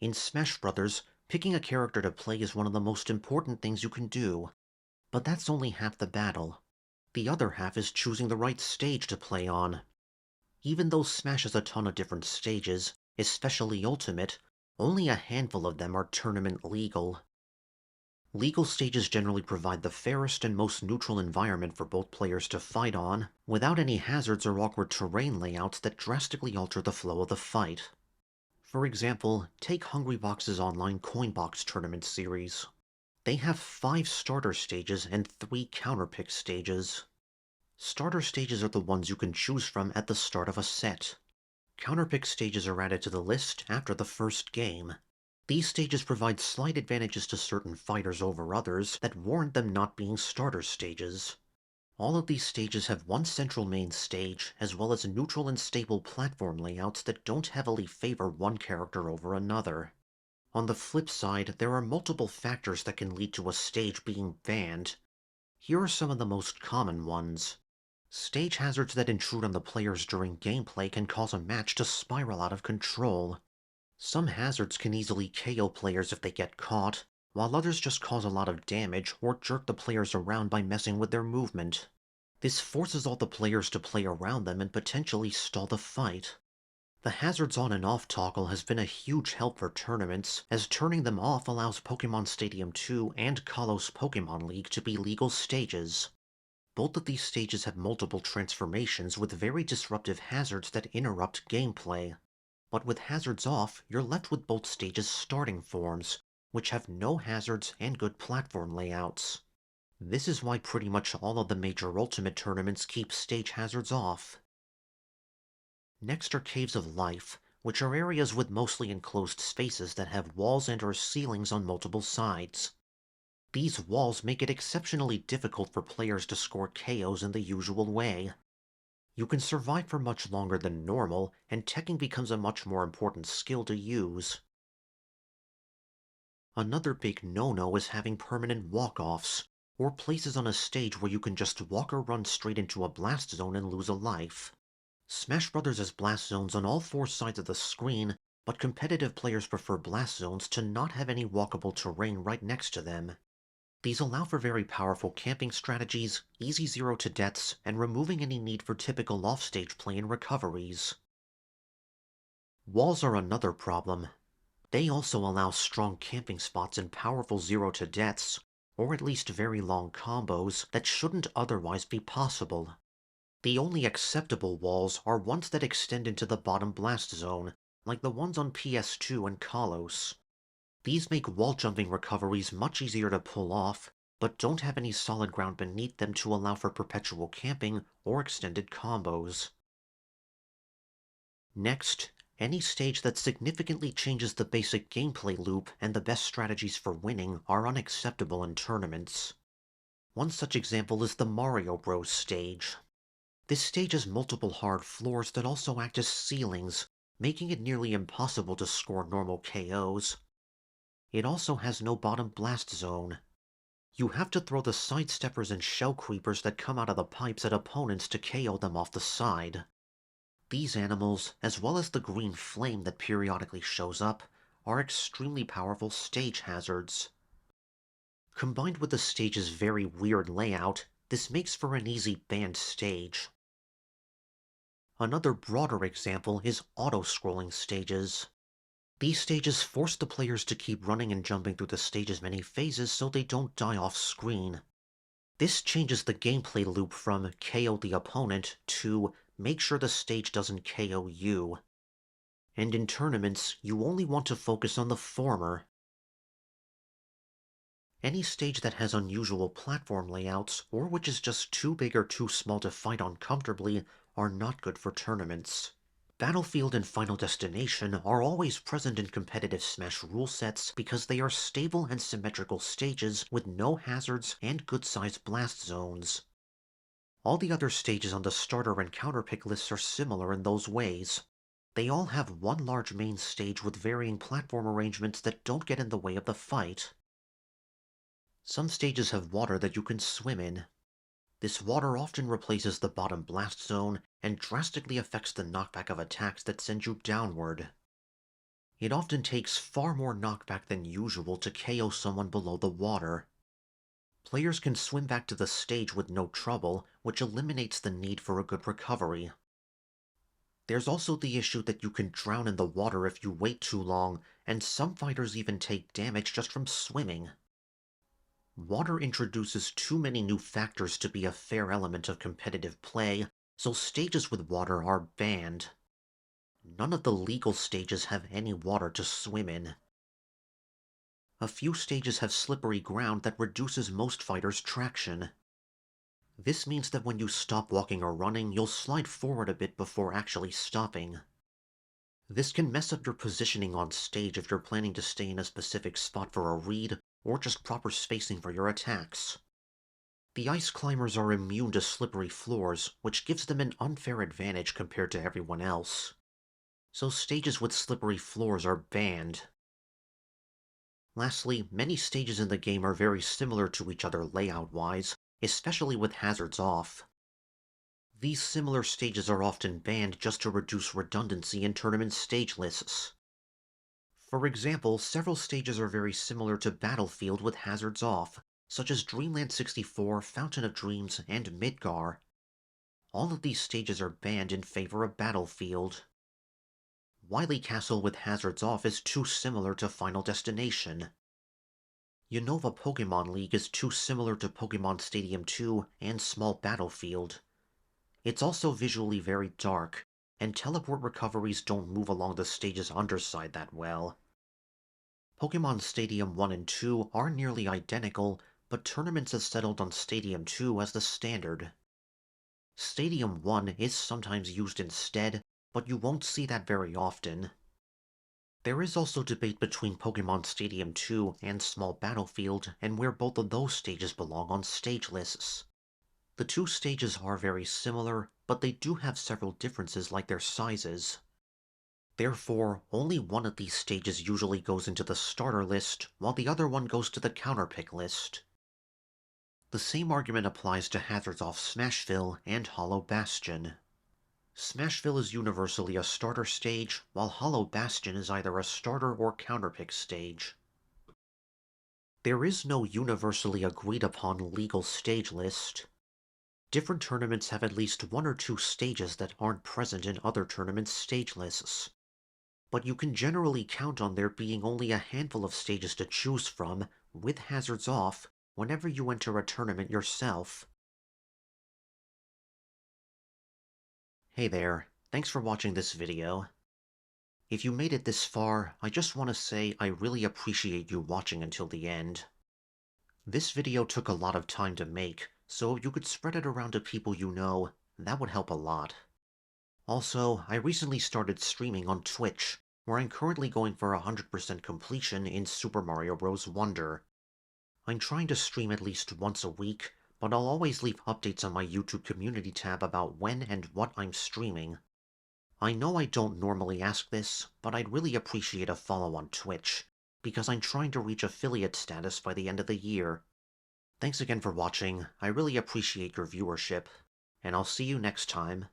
In Smash Bros., picking a character to play is one of the most important things you can do, but that's only half the battle. The other half is choosing the right stage to play on. Even though Smash has a ton of different stages, especially Ultimate, only a handful of them are tournament legal. Legal stages generally provide the fairest and most neutral environment for both players to fight on, without any hazards or awkward terrain layouts that drastically alter the flow of the fight. For example, take Hungrybox's online Coinbox tournament series. They have 5 starter stages and 3 counterpick stages. Starter stages are the ones you can choose from at the start of a set. Counterpick stages are added to the list after the first game. These stages provide slight advantages to certain fighters over others that warrant them not being starter stages. All of these stages have one central main stage, as well as neutral and stable platform layouts that don't heavily favor one character over another. On the flip side, there are multiple factors that can lead to a stage being banned. Here are some of the most common ones. Stage hazards that intrude on the players during gameplay can cause a match to spiral out of control. Some hazards can easily KO players if they get caught, while others just cause a lot of damage or jerk the players around by messing with their movement. This forces all the players to play around them and potentially stall the fight. The hazards on and off toggle has been a huge help for tournaments, as turning them off allows Pokémon Stadium 2 and Kalos Pokémon League to be legal stages. Both of these stages have multiple transformations with very disruptive hazards that interrupt gameplay. But with hazards off, you're left with both stages' starting forms, which have no hazards and good platform layouts. This is why pretty much all of the major Ultimate tournaments keep stage hazards off. Next are Caves of Life, which are areas with mostly enclosed spaces that have walls and/or ceilings on multiple sides. These walls make it exceptionally difficult for players to score KOs in the usual way. You can survive for much longer than normal, and teching becomes a much more important skill to use. Another big no-no is having permanent walk-offs, or places on a stage where you can just walk or run straight into a blast zone and lose a life. Smash Bros. Has blast zones on all 4 sides of the screen, but competitive players prefer blast zones to not have any walkable terrain right next to them. These allow for very powerful camping strategies, easy zero-to-deaths, and removing any need for typical offstage play and recoveries. Walls are another problem. They also allow strong camping spots and powerful zero-to-deaths, or at least very long combos, that shouldn't otherwise be possible. The only acceptable walls are ones that extend into the bottom blast zone, like the ones on PS2 and Kalos. These make wall-jumping recoveries much easier to pull off, but don't have any solid ground beneath them to allow for perpetual camping or extended combos. Next, any stage that significantly changes the basic gameplay loop and the best strategies for winning are unacceptable in tournaments. One such example is the Mario Bros. Stage. This stage has multiple hard floors that also act as ceilings, making it nearly impossible to score normal KOs. It also has no bottom blast zone. You have to throw the sidesteppers and shell creepers that come out of the pipes at opponents to KO them off the side. These animals, as well as the green flame that periodically shows up, are extremely powerful stage hazards. Combined with the stage's very weird layout, this makes for an easy banned stage. Another broader example is auto-scrolling stages. These stages force the players to keep running and jumping through the stage's many phases so they don't die off screen. This changes the gameplay loop from KO the opponent to make sure the stage doesn't KO you. And in tournaments, you only want to focus on the former. Any stage that has unusual platform layouts, or which is just too big or too small to fight on comfortably, are not good for tournaments. Battlefield and Final Destination are always present in competitive Smash rule sets because they are stable and symmetrical stages with no hazards and good-sized blast zones. All the other stages on the starter and counterpick lists are similar in those ways. They all have one large main stage with varying platform arrangements that don't get in the way of the fight. Some stages have water that you can swim in. This water often replaces the bottom blast zone and drastically affects the knockback of attacks that send you downward. It often takes far more knockback than usual to KO someone below the water. Players can swim back to the stage with no trouble, which eliminates the need for a good recovery. There's also the issue that you can drown in the water if you wait too long, and some fighters even take damage just from swimming. Water introduces too many new factors to be a fair element of competitive play, so stages with water are banned. None of the legal stages have any water to swim in. A few stages have slippery ground that reduces most fighters' traction. This means that when you stop walking or running, you'll slide forward a bit before actually stopping. This can mess up your positioning on stage if you're planning to stay in a specific spot for a read, or just proper spacing for your attacks. The ice climbers are immune to slippery floors, which gives them an unfair advantage compared to everyone else. So stages with slippery floors are banned. Lastly, many stages in the game are very similar to each other layout-wise, especially with hazards off. These similar stages are often banned just to reduce redundancy in tournament stage lists. For example, several stages are very similar to Battlefield with hazards off, such as Dreamland 64, Fountain of Dreams, and Midgar. All of these stages are banned in favor of Battlefield. Wily Castle with hazards off is too similar to Final Destination. Unova Pokemon League is too similar to Pokemon Stadium 2 and Small Battlefield. It's also visually very dark, and teleport recoveries don't move along the stage's underside that well. Pokemon Stadium 1 and 2 are nearly identical, but tournaments have settled on Stadium 2 as the standard. Stadium 1 is sometimes used instead, but you won't see that very often. There is also debate between Pokemon Stadium 2 and Small Battlefield and where both of those stages belong on stage lists. The two stages are very similar, but they do have several differences like their sizes. Therefore, only one of these stages usually goes into the starter list, while the other one goes to the counterpick list. The same argument applies to Hazards Off Smashville and Hollow Bastion. Smashville is universally a starter stage, while Hollow Bastion is either a starter or counterpick stage. There is no universally agreed upon legal stage list. Different tournaments have at least one or two stages that aren't present in other tournaments' stage lists. But you can generally count on there being only a handful of stages to choose from, with hazards off, whenever you enter a tournament yourself. Hey there, thanks for watching this video. If you made it this far, I just want to say I really appreciate you watching until the end. This video took a lot of time to make, so if you could spread it around to people you know, that would help a lot. Also, I recently started streaming on Twitch, where I'm currently going for 100% completion in Super Mario Bros. Wonder. I'm trying to stream at least once a week, but I'll always leave updates on my YouTube community tab about when and what I'm streaming. I know I don't normally ask this, but I'd really appreciate a follow on Twitch, because I'm trying to reach affiliate status by the end of the year. Thanks again for watching, I really appreciate your viewership, and I'll see you next time.